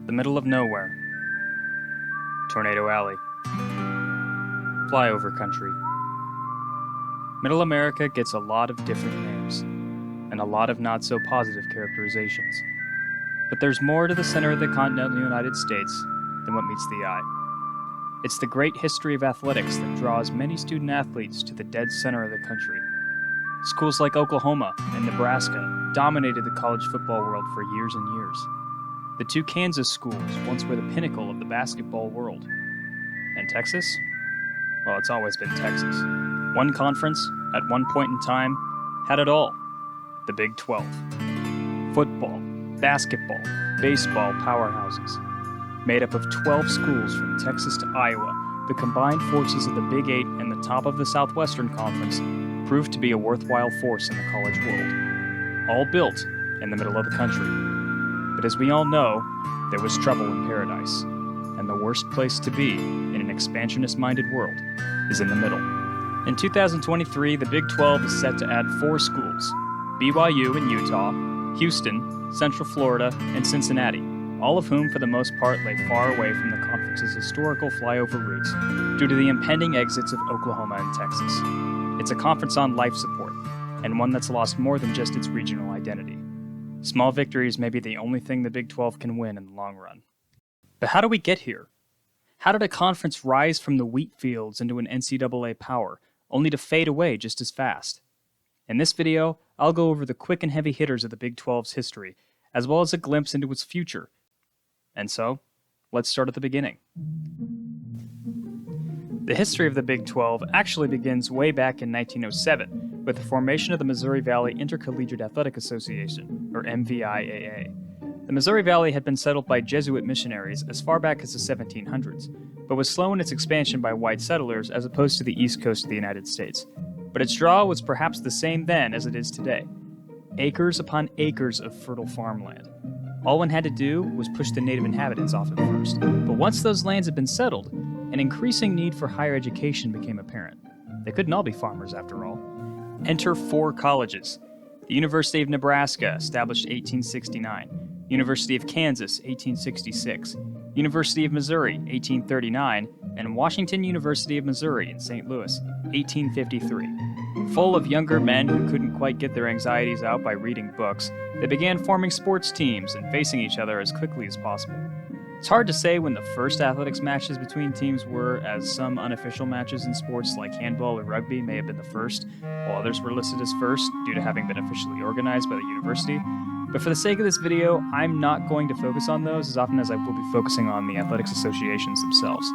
The middle of nowhere. Tornado Alley. Flyover country. Middle America gets a lot of different names, and a lot of not so positive characterizations. But there's more to the center of the continental United States than what meets the eye. It's the great history of athletics that draws many student athletes to the dead center of the country. Schools like Oklahoma and Nebraska dominated the college football world for years and years. The two Kansas schools once were the pinnacle of the basketball world. And Texas? Well, it's always been Texas. One conference, at one point in time, had it all. The Big 12. Football, basketball, baseball powerhouses. Made up of 12 schools from Texas to Iowa, the combined forces of the Big 8 and the top of the Southwestern Conference proved to be a worthwhile force in the college world. All built in the middle of the country. But as we all know, there was trouble in paradise, and the worst place to be in an expansionist-minded world is in the middle. In 2023, the Big 12 is set to add 4 schools: BYU in Utah, Houston, Central Florida, and Cincinnati, all of whom for the most part lay far away from the conference's historical flyover routes due to the impending exits of Oklahoma and Texas. It's a conference on life support, and one that's lost more than just its regional identity. Small victories may be the only thing the Big 12 can win in the long run. But how do we get here? How did a conference rise from the wheat fields into an NCAA power, only to fade away just as fast? In this video, I'll go over the quick and heavy hitters of the Big 12's history, as well as a glimpse into its future. And so, let's start at the beginning. The history of the Big 12 actually begins way back in 1907 with the formation of the Missouri Valley Intercollegiate Athletic Association, or MVIAA. The Missouri Valley had been settled by Jesuit missionaries as far back as the 1700s, but was slow in its expansion by white settlers as opposed to the east coast of the United States. But its draw was perhaps the same then as it is today. Acres upon acres of fertile farmland. All one had to do was push the native inhabitants off at first. But once those lands had been settled, an increasing need for higher education became apparent. They couldn't all be farmers after all. Enter 4 colleges. The University of Nebraska, established 1869. University of Kansas, 1866. University of Missouri, 1839. And Washington University of Missouri in St. Louis, 1853. Full of younger men who couldn't quite get their anxieties out by reading books, they began forming sports teams and facing each other as quickly as possible. It's hard to say when the first athletics matches between teams were, as some unofficial matches in sports like handball or rugby may have been the first, while others were listed as first due to having been officially organized by the university. But for the sake of this video, I'm not going to focus on those as often as I will be focusing on the athletics associations themselves.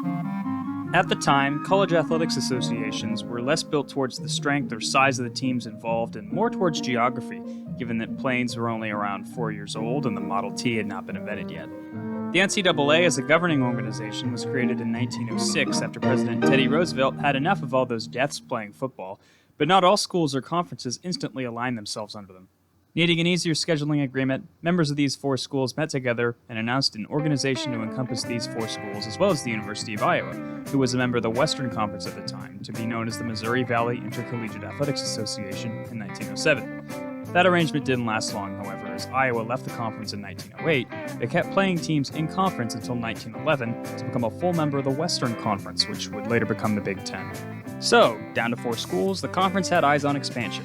At the time, college athletics associations were less built towards the strength or size of the teams involved and more towards geography, given that planes were only around 4 years old and the Model T had not been invented yet. The NCAA as a governing organization was created in 1906 after President Teddy Roosevelt had enough of all those deaths playing football, but not all schools or conferences instantly aligned themselves under them. Needing an easier scheduling agreement, members of these 4 schools met together and announced an organization to encompass these 4 schools as well as the University of Iowa, who was a member of the Western Conference at the time, to be known as the Missouri Valley Intercollegiate Athletics Association in 1907. That arrangement didn't last long, however, as Iowa left the conference in 1908. They kept playing teams in conference until 1911 to become a full member of the Western Conference, which would later become the Big 10. So, down to 4 schools, the conference had eyes on expansion.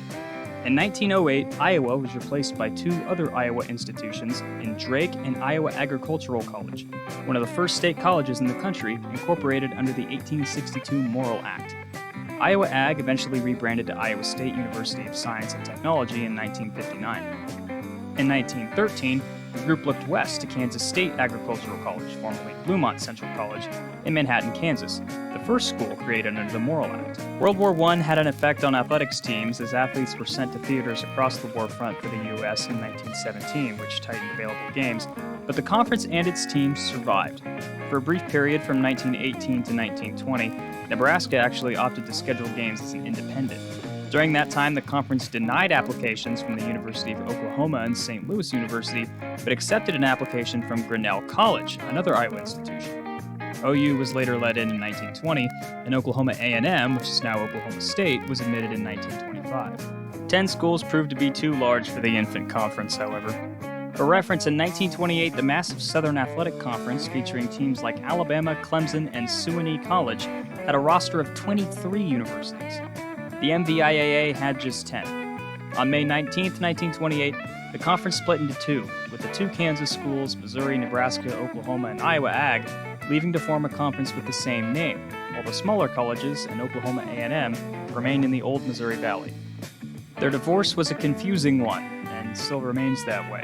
In 1908, Iowa was replaced by 2 other Iowa institutions in Drake and Iowa Agricultural College, one of the first state colleges in the country incorporated under the 1862 Morrill Act. Iowa Ag eventually rebranded to Iowa State University of Science and Technology in 1959. In 1913, the group looked west to Kansas State Agricultural College, formerly Bluemont Central College, in Manhattan, Kansas, the first school created under the Morrill Act. World War I had an effect on athletics teams as athletes were sent to theaters across the war front for the U.S. in 1917, which tightened available games, but the conference and its teams survived. For a brief period from 1918 to 1920, Nebraska actually opted to schedule games as an independent. During that time, the conference denied applications from the University of Oklahoma and St. Louis University, but accepted an application from Grinnell College, another Iowa institution. OU was later let in 1920, and Oklahoma A&M, which is now Oklahoma State, was admitted in 1925. 10 schools proved to be too large for the infant conference, however. For reference, in 1928, the massive Southern Athletic Conference, featuring teams like Alabama, Clemson, and Sewanee College, had a roster of 23 universities. The MVIAA had just 10. On May 19, 1928, the conference split into two, with the two Kansas schools, Missouri, Nebraska, Oklahoma, and Iowa Ag, leaving to form a conference with the same name, while the smaller colleges and Oklahoma A&M remained in the old Missouri Valley. Their divorce was a confusing one, and still remains that way.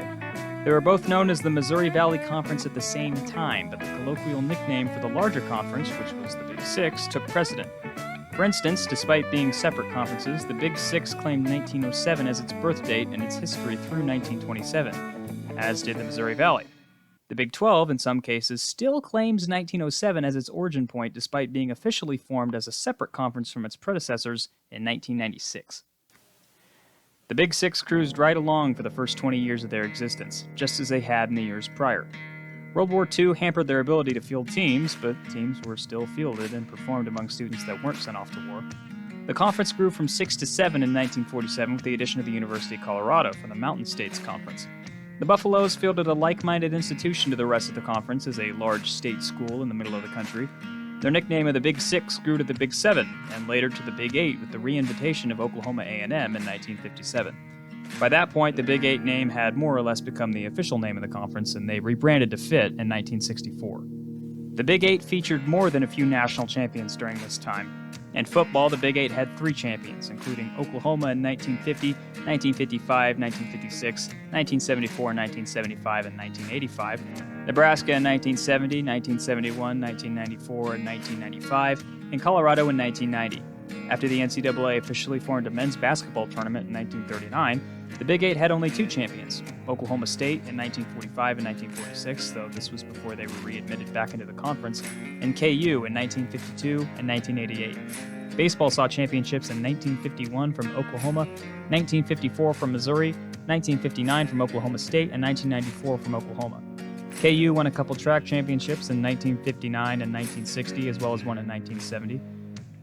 They were both known as the Missouri Valley Conference at the same time, but the colloquial nickname for the larger conference, which was the Big Six, took precedent. For instance, despite being separate conferences, the Big Six claimed 1907 as its birth date and its history through 1927, as did the Missouri Valley. The Big 12, in some cases, still claims 1907 as its origin point despite being officially formed as a separate conference from its predecessors in 1996. The Big Six cruised right along for the first 20 years of their existence, just as they had in the years prior. World War II hampered their ability to field teams, but teams were still fielded and performed among students that weren't sent off to war. The conference grew from 6 to 7 in 1947 with the addition of the University of Colorado for the Mountain States Conference. The Buffaloes fielded a like-minded institution to the rest of the conference as a large state school in the middle of the country. Their nickname of the Big Six grew to the Big Seven, and later to the Big Eight with the re-invitation of Oklahoma A&M in 1957. By that point, the Big Eight name had more or less become the official name of the conference, and they rebranded to FIT in 1964. The Big Eight featured more than a few national champions during this time. In football, the Big Eight had 3 champions, including Oklahoma in 1950, 1955, 1956, 1974, 1975, and 1985, Nebraska in 1970, 1971, 1994, and 1995, and Colorado in 1990. After the NCAA officially formed a men's basketball tournament in 1939, the Big Eight had only 2 champions, Oklahoma State in 1945 and 1946, though this was before they were readmitted back into the conference, and KU in 1952 and 1988. Baseball saw championships in 1951 from Oklahoma, 1954 from Missouri, 1959 from Oklahoma State, and 1994 from Oklahoma. KU won a couple track championships in 1959 and 1960, as well as one in 1970.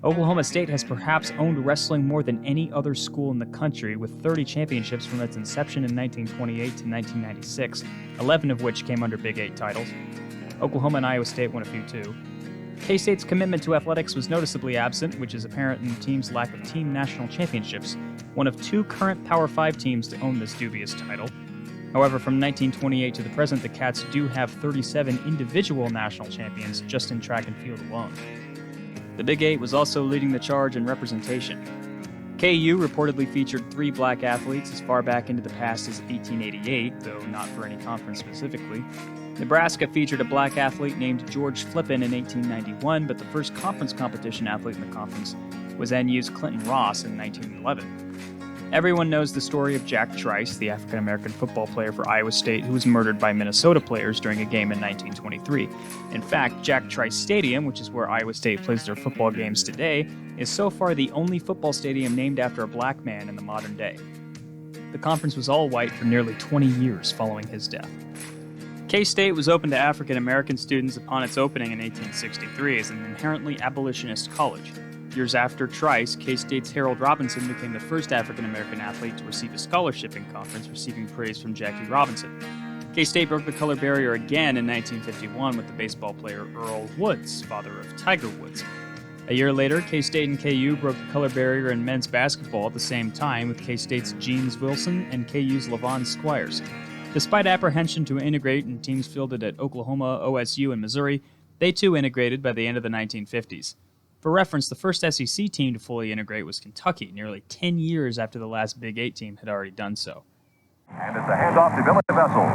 Oklahoma State has perhaps owned wrestling more than any other school in the country, with 30 championships from its inception in 1928 to 1996, 11 of which came under Big Eight titles. Oklahoma and Iowa State won a few too. K-State's commitment to athletics was noticeably absent, which is apparent in the team's lack of team national championships, one of 2 current Power 5 teams to own this dubious title. However, from 1928 to the present, the Cats do have 37 individual national champions just in track and field alone. The Big Eight was also leading the charge in representation. KU reportedly featured 3 black athletes as far back into the past as 1888, though not for any conference specifically. Nebraska featured a black athlete named George Flippin in 1891, but the first conference competition athlete in the conference was NU's Clinton Ross in 1911. Everyone knows the story of Jack Trice, the African-American football player for Iowa State who was murdered by Minnesota players during a game in 1923. In fact, Jack Trice Stadium, which is where Iowa State plays their football games today, is so far the only football stadium named after a black man in the modern day. The conference was all white for nearly 20 years following his death. K-State was open to African-American students upon its opening in 1863 as an inherently abolitionist college. Years after Trice, K-State's Harold Robinson became the first African-American athlete to receive a scholarship in conference, receiving praise from Jackie Robinson. K-State broke the color barrier again in 1951 with the baseball player Earl Woods, father of Tiger Woods. A year later, K-State and KU broke the color barrier in men's basketball at the same time with K-State's Jeems Wilson and KU's Levon Squires. Despite apprehension to integrate in teams fielded at Oklahoma, OSU, and Missouri, they too integrated by the end of the 1950s. For reference, the first SEC team to fully integrate was Kentucky, nearly 10 years after the last Big 8 team had already done so. And it's a handoff to Billy Vessel.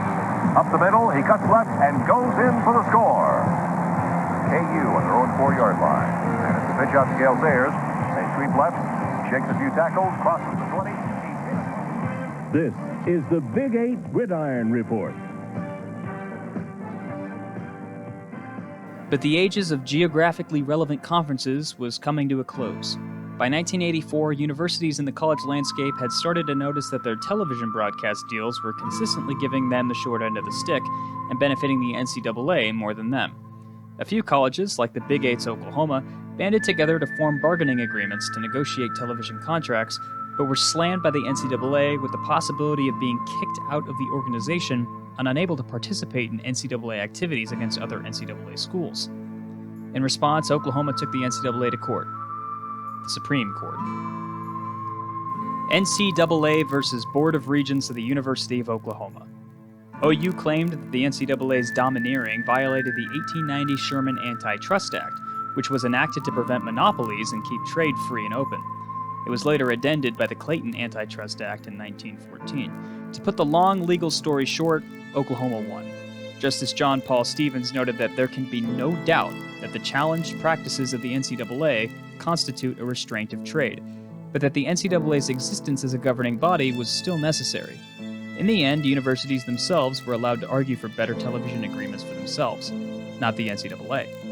Up the middle, he cuts left and goes in for the score. KU on their own 4-yard line. And it's a pitch out to Gale Sayers. They sweep left, shakes a few tackles, crosses the 20. This is the Big 8 Gridiron Report. But the ages of geographically relevant conferences was coming to a close. By 1984, universities in the college landscape had started to notice that their television broadcast deals were consistently giving them the short end of the stick and benefiting the NCAA more than them. A few colleges, like the Big 8's Oklahoma, banded together to form bargaining agreements to negotiate television contracts, but were slammed by the NCAA with the possibility of being kicked out of the organization and unable to participate in NCAA activities against other NCAA schools. In response, Oklahoma took the NCAA to court, the Supreme Court. NCAA versus Board of Regents of the University of Oklahoma. OU claimed that the NCAA's domineering violated the 1890 Sherman Antitrust Act, which was enacted to prevent monopolies and keep trade free and open. It was later addended by the Clayton Antitrust Act in 1914. To put the long legal story short, Oklahoma won. Justice John Paul Stevens noted that there can be no doubt that the challenged practices of the NCAA constitute a restraint of trade, but that the NCAA's existence as a governing body was still necessary. In the end, universities themselves were allowed to argue for better television agreements for themselves, not the NCAA.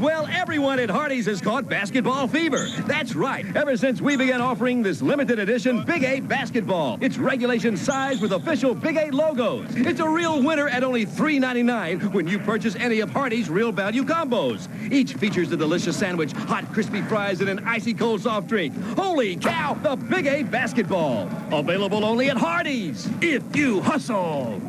Well, everyone at Hardee's has caught basketball fever. That's right. Ever since we began offering this limited edition Big 8 basketball. It's regulation size with official Big 8 logos. It's a real winner at only $3.99 when you purchase any of Hardee's Real Value combos. Each features a delicious sandwich, hot crispy fries, and an icy cold soft drink. Holy cow, the Big 8 basketball. Available only at Hardee's. If you hustle.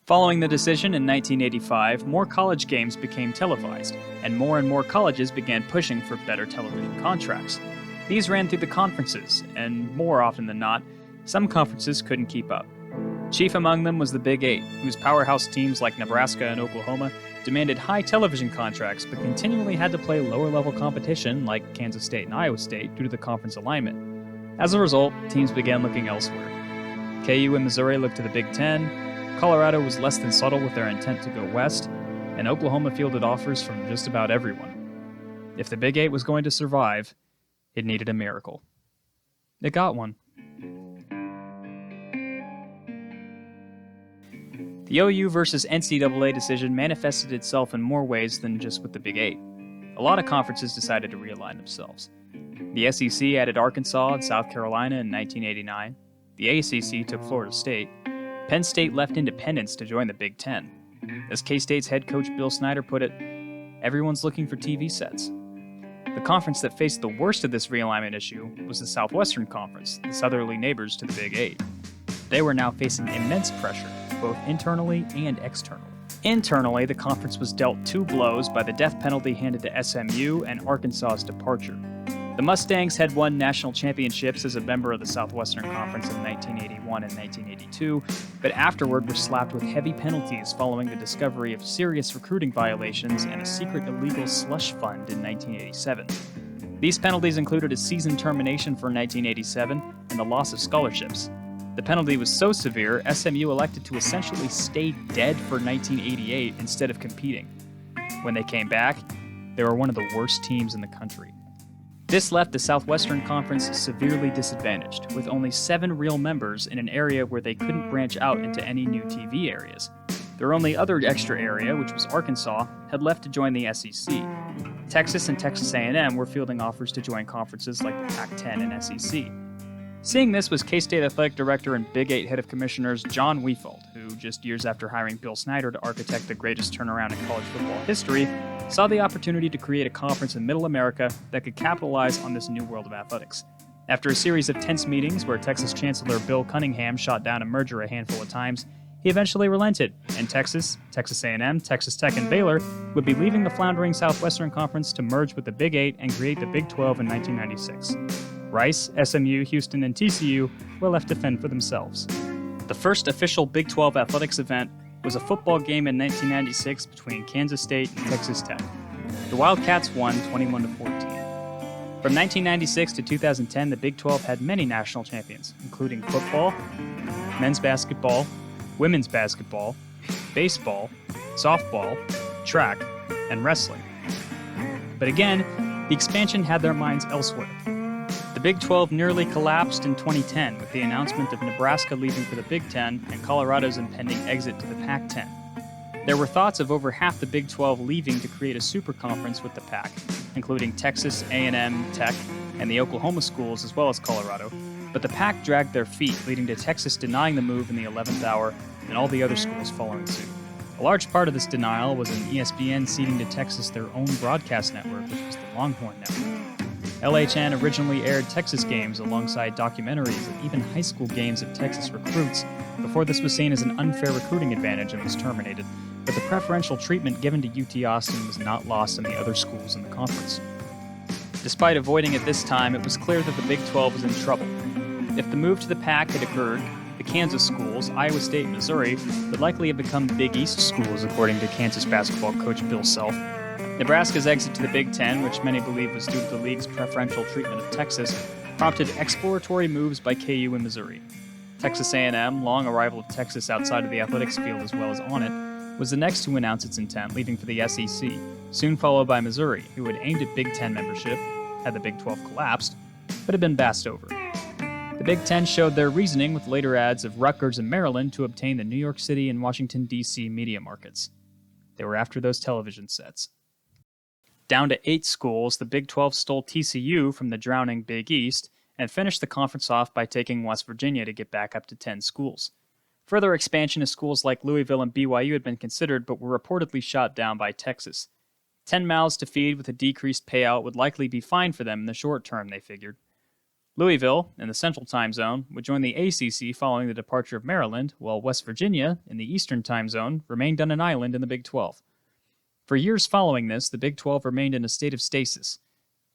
Following the decision in 1985, more college games became televised, and more colleges began pushing for better television contracts. These ran through the conferences, and more often than not, some conferences couldn't keep up. Chief among them was the Big 8, whose powerhouse teams like Nebraska and Oklahoma demanded high television contracts but continually had to play lower-level competition like Kansas State and Iowa State due to the conference alignment. As a result, teams began looking elsewhere. KU and Missouri looked to the Big 10, Colorado was less than subtle with their intent to go west, and Oklahoma fielded offers from just about everyone. If the Big 8 was going to survive, it needed a miracle. It got one. The OU versus NCAA decision manifested itself in more ways than just with the Big 8. A lot of conferences decided to realign themselves. The SEC added Arkansas and South Carolina in 1989. The ACC took Florida State. Penn State left Independence to join the Big 10. As K-State's head coach Bill Snyder put it, everyone's looking for TV sets. The conference that faced the worst of this realignment issue was the Southwestern Conference, the southerly neighbors to the Big 8. They were now facing immense pressure, both internally and externally. Internally, the conference was dealt two blows by the death penalty handed to SMU and Arkansas's departure. The Mustangs had won national championships as a member of the Southwestern Conference in 1981 and 1982, but afterward were slapped with heavy penalties following the discovery of serious recruiting violations and a secret illegal slush fund in 1987. These penalties included a season termination for 1987 and the loss of scholarships. The penalty was so severe, SMU elected to essentially stay dead for 1988 instead of competing. When they came back, they were one of the worst teams in the country. This left the Southwestern Conference severely disadvantaged, with only 7 real members in an area where they couldn't branch out into any new TV areas. Their only other extra area, which was Arkansas, had left to join the SEC. Texas and Texas A&M were fielding offers to join conferences like the Pac-10 and SEC. Seeing this was K-State Athletic Director and Big 8 Head of Commissioners John Weefeld, who, just years after hiring Bill Snyder to architect the greatest turnaround in college football history, saw the opportunity to create a conference in Middle America that could capitalize on this new world of athletics. After a series of tense meetings where Texas Chancellor Bill Cunningham shot down a merger a handful of times, he eventually relented, and Texas, Texas A&M, Texas Tech, and Baylor would be leaving the floundering Southwestern Conference to merge with the Big 8 and create the Big 12 in 1996. Rice, SMU, Houston, and TCU were left to fend for themselves. The first official Big 12 athletics event was a football game in 1996 between Kansas State and Texas Tech. The Wildcats won 21-14. From 1996 to 2010, the Big 12 had many national champions, including football, men's basketball, women's basketball, baseball, softball, track, and wrestling. But again, the expansion had their minds elsewhere. The Big 12 nearly collapsed in 2010 with the announcement of Nebraska leaving for the Big 10 and Colorado's impending exit to the Pac-10. There were thoughts of over half the Big 12 leaving to create a super conference with the Pac, including Texas, A&M, Tech, and the Oklahoma schools as well as Colorado, but the Pac dragged their feet, leading to Texas denying the move in the 11th hour and all the other schools following suit. A large part of this denial was an ESPN ceding to Texas their own broadcast network, which was the Longhorn Network. LHN originally aired Texas games alongside documentaries and even high school games of Texas recruits before this was seen as an unfair recruiting advantage and was terminated, but the preferential treatment given to UT Austin was not lost on the other schools in the conference. Despite avoiding it this time, it was clear that the Big 12 was in trouble. If the move to the Pac had occurred, the Kansas schools, Iowa State and Missouri, would likely have become Big East schools, according to Kansas basketball coach Bill Self. Nebraska's exit to the Big Ten, which many believe was due to the league's preferential treatment of Texas, prompted exploratory moves by KU and Missouri. Texas A&M, long a rival of Texas outside of the athletics field as well as on it, was the next to announce its intent, leaving for the SEC, soon followed by Missouri, who had aimed at Big Ten membership, had the Big 12 collapsed, but had been passed over. The Big Ten showed their reasoning with later ads of Rutgers and Maryland to obtain the New York City and Washington, D.C. media markets. They were after those television sets. Down to 8 schools, the Big 12 stole TCU from the drowning Big East and finished the conference off by taking West Virginia to get back up to 10 schools. Further expansion of schools like Louisville and BYU had been considered, but were reportedly shot down by Texas. 10 mouths to feed with a decreased payout would likely be fine for them in the short term, they figured. Louisville, in the Central Time Zone, would join the ACC following the departure of Maryland, while West Virginia, in the Eastern Time Zone, remained on an island in the Big 12. For years following this, the Big 12 remained in a state of stasis,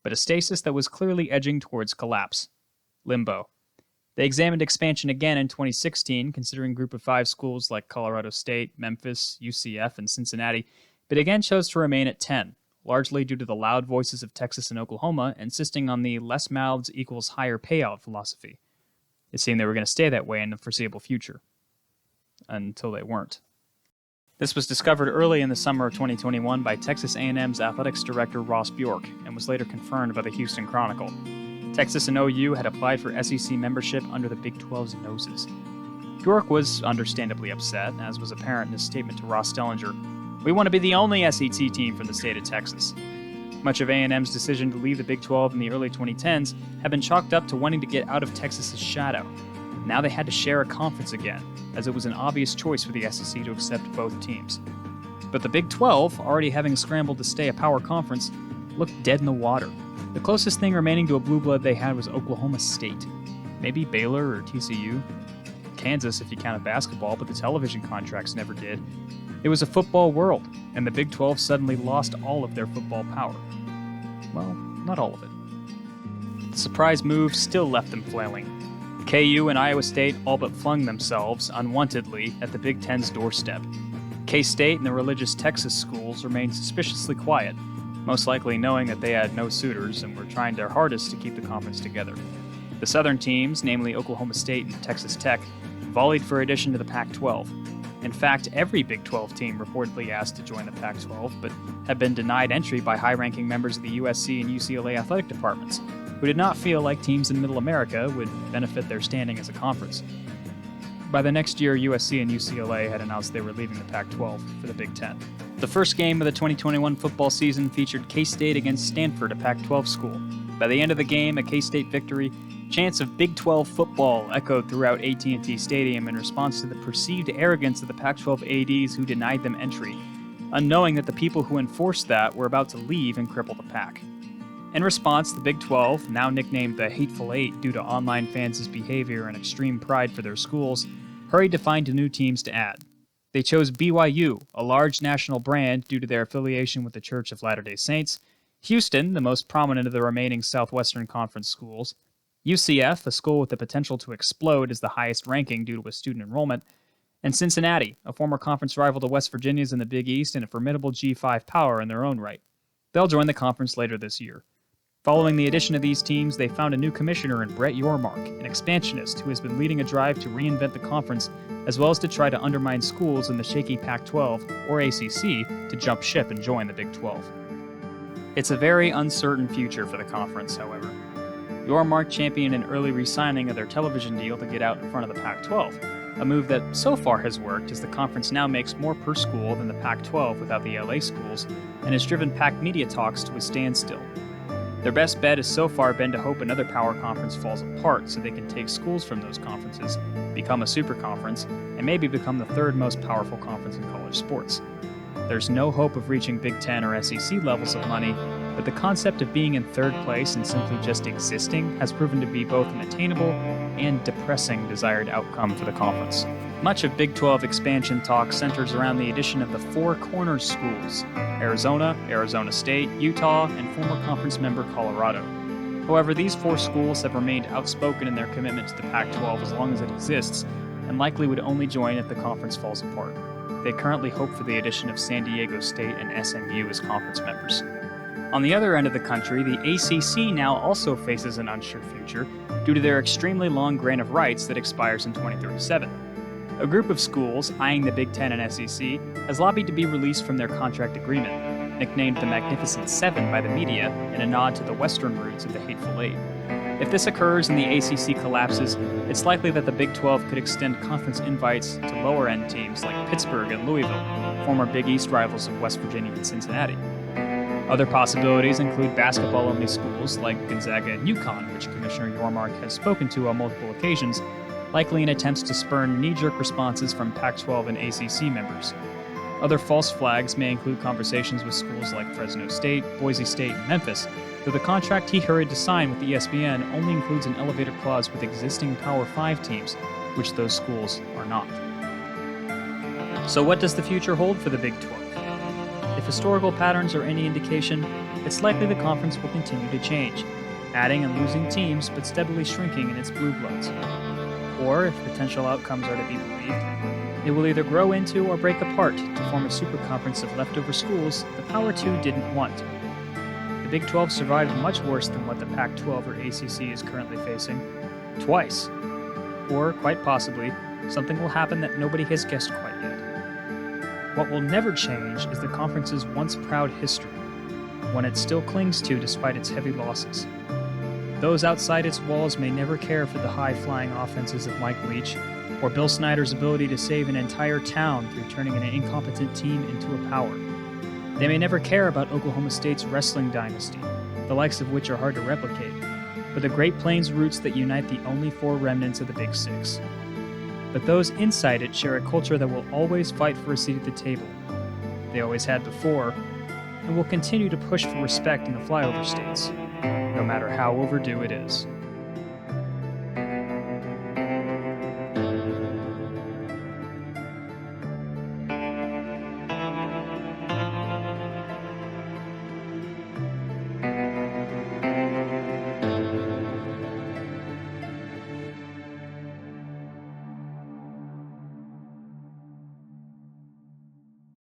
but a stasis that was clearly edging towards collapse. Limbo. They examined expansion again in 2016, considering Group of 5 schools like Colorado State, Memphis, UCF, and Cincinnati, but again chose to remain at 10, largely due to the loud voices of Texas and Oklahoma insisting on the less mouths equals higher payout philosophy. It seemed they were going to stay that way in the foreseeable future. Until they weren't. This was discovered early in the summer of 2021 by Texas A&M's athletics director Ross Bjork and was later confirmed by the Houston Chronicle. Texas and OU had applied for SEC membership under the Big 12's noses. Bjork was understandably upset, as was apparent in his statement to Ross Dellinger. "We want to be the only SEC team from the state of Texas." Much of A&M's decision to leave the Big 12 in the early 2010s had been chalked up to wanting to get out of Texas's shadow. Now they had to share a conference again, as it was an obvious choice for the SEC to accept both teams. But the Big 12, already having scrambled to stay a power conference, looked dead in the water. The closest thing remaining to a blue blood they had was Oklahoma State. Maybe Baylor or TCU. Kansas, if you counted basketball, but the television contracts never did. It was a football world, and the Big 12 suddenly lost all of their football power. Well, not all of it. The surprise move still left them flailing. KU and Iowa State all but flung themselves, unwantedly, at the Big Ten's doorstep. K-State and the religious Texas schools remained suspiciously quiet, most likely knowing that they had no suitors and were trying their hardest to keep the conference together. The Southern teams, namely Oklahoma State and Texas Tech, volleyed for addition to the Pac-12. In fact, every Big 12 team reportedly asked to join the Pac-12, but had been denied entry by high-ranking members of the USC and UCLA athletic departments, who did not feel like teams in Middle America would benefit their standing as a conference. By the next year, USC and UCLA had announced they were leaving the Pac-12 for the Big Ten. The first game of the 2021 football season featured K-State against Stanford, a Pac-12 school. By the end of the game, a K-State victory, chants of Big 12 football echoed throughout AT&T Stadium in response to the perceived arrogance of the Pac-12 ADs who denied them entry, unknowing that the people who enforced that were about to leave and cripple the Pac. In response, the Big 12, now nicknamed the Hateful Eight due to online fans' behavior and extreme pride for their schools, hurried to find new teams to add. They chose BYU, a large national brand due to their affiliation with the Church of Latter-day Saints, Houston, the most prominent of the remaining Southwestern Conference schools, UCF, a school with the potential to explode as the highest ranking due to a student enrollment, and Cincinnati, a former conference rival to West Virginia's in the Big East and a formidable G5 power in their own right. They'll join the conference later this year. Following the addition of these teams, they found a new commissioner in Brett Yormark, an expansionist who has been leading a drive to reinvent the conference, as well as to try to undermine schools in the shaky Pac-12 or ACC to jump ship and join the Big 12. It's a very uncertain future for the conference, however. Yormark championed an early re-signing of their television deal to get out in front of the Pac-12, a move that so far has worked as the conference now makes more per school than the Pac-12 without the LA schools, and has driven Pac media talks to a standstill. Their best bet has so far been to hope another power conference falls apart so they can take schools from those conferences, become a super conference, and maybe become the third most powerful conference in college sports. There's no hope of reaching Big Ten or SEC levels of money, but the concept of being in third place and simply just existing has proven to be both an attainable and depressing desired outcome for the conference. Much of Big 12 expansion talk centers around the addition of the Four Corners schools: Arizona, Arizona State, Utah, and former conference member Colorado. However, these four schools have remained outspoken in their commitment to the Pac-12 as long as it exists, and likely would only join if the conference falls apart. They currently hope for the addition of San Diego State and SMU as conference members. On the other end of the country, the ACC now also faces an unsure future due to their extremely long grant of rights that expires in 2037. A group of schools, eyeing the Big Ten and SEC, has lobbied to be released from their contract agreement, nicknamed the Magnificent Seven by the media in a nod to the Western roots of the Hateful Eight. If this occurs and the ACC collapses, it's likely that the Big 12 could extend conference invites to lower-end teams like Pittsburgh and Louisville, former Big East rivals of West Virginia and Cincinnati. Other possibilities include basketball-only schools like Gonzaga and UConn, which Commissioner Yormark has spoken to on multiple occasions, likely in attempts to spurn knee-jerk responses from Pac-12 and ACC members. Other false flags may include conversations with schools like Fresno State, Boise State, and Memphis, though the contract he hurried to sign with ESPN only includes an elevator clause with existing Power 5 teams, which those schools are not. So what does the future hold for the Big 12? If historical patterns are any indication, it's likely the conference will continue to change, adding and losing teams but steadily shrinking in its blue bloods. Or, if potential outcomes are to be believed, it will either grow into or break apart to form a super conference of leftover schools the Power 2 didn't want. The Big 12 survived much worse than what the Pac-12 or ACC is currently facing, twice. Or, quite possibly, something will happen that nobody has guessed quite yet. What will never change is the conference's once proud history, one it still clings to despite its heavy losses. Those outside its walls may never care for the high-flying offenses of Mike Leach, or Bill Snyder's ability to save an entire town through turning an incompetent team into a power. They may never care about Oklahoma State's wrestling dynasty, the likes of which are hard to replicate, or the Great Plains roots that unite the only four remnants of the Big Six. But those inside it share a culture that will always fight for a seat at the table. They always had before, and will continue to push for respect in the flyover states, no matter how overdue it is.